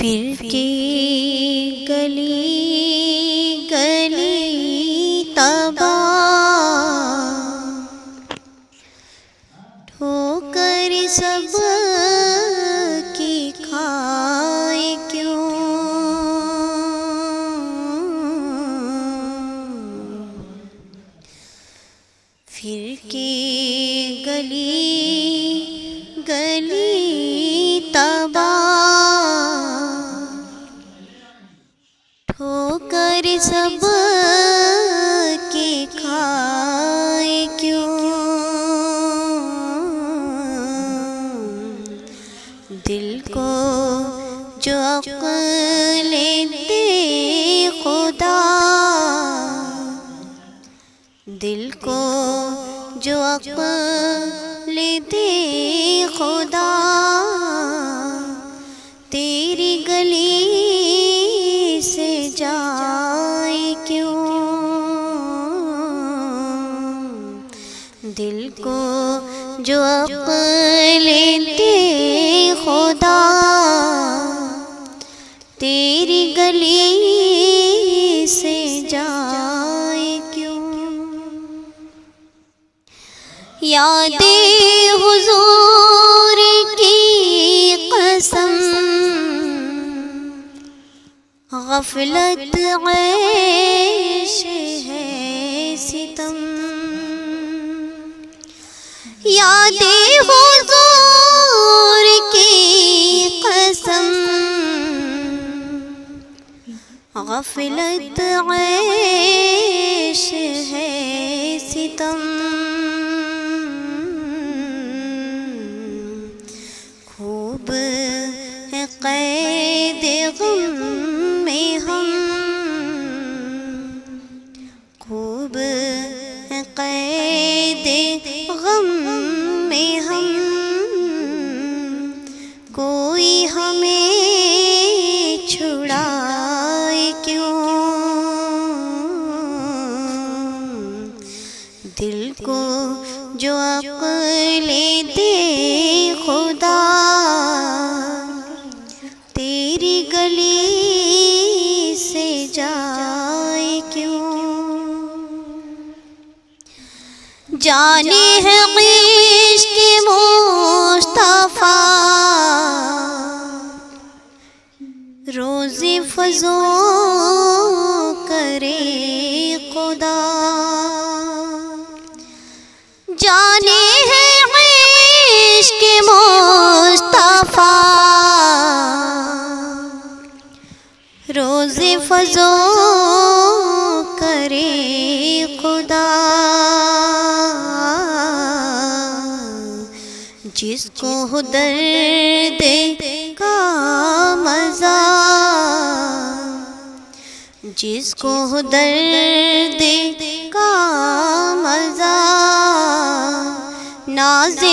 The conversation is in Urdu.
پھر کے گلی گلی تباہ ٹھوکر سب کی کھائے کیوں، پھر کے گلی گلی تباہ ٹھوکر سب کی کھائے کیوں، دل کو جو عقل دے خدا، دل کو جو عقل دے خدا، تیری گلی سے جائے کیوں، دل کو جو عقل دے خدا، تیری گلی سے جائے کیوں، یاد حضور کی قسم غفلت عیش ہے ستم، یاد حضور کی قسم غفلت عیش ہے ستم، خوب ہے قید غم میں ہم، خوب ہے قید غم میں ہم، کوئی ہمیں چھڑائے کیوں، دل کو جو عقل دے خدا، تیری گلی سے جائے کیوں، جانے ہے عشق مصطفیٰ روز فزوں کرے خدا، جانے ہے عشق مصطفیٰ روز فزوں کرے خدا، جس کو درد کا مزہ، جس کو درد کا مزہ ناز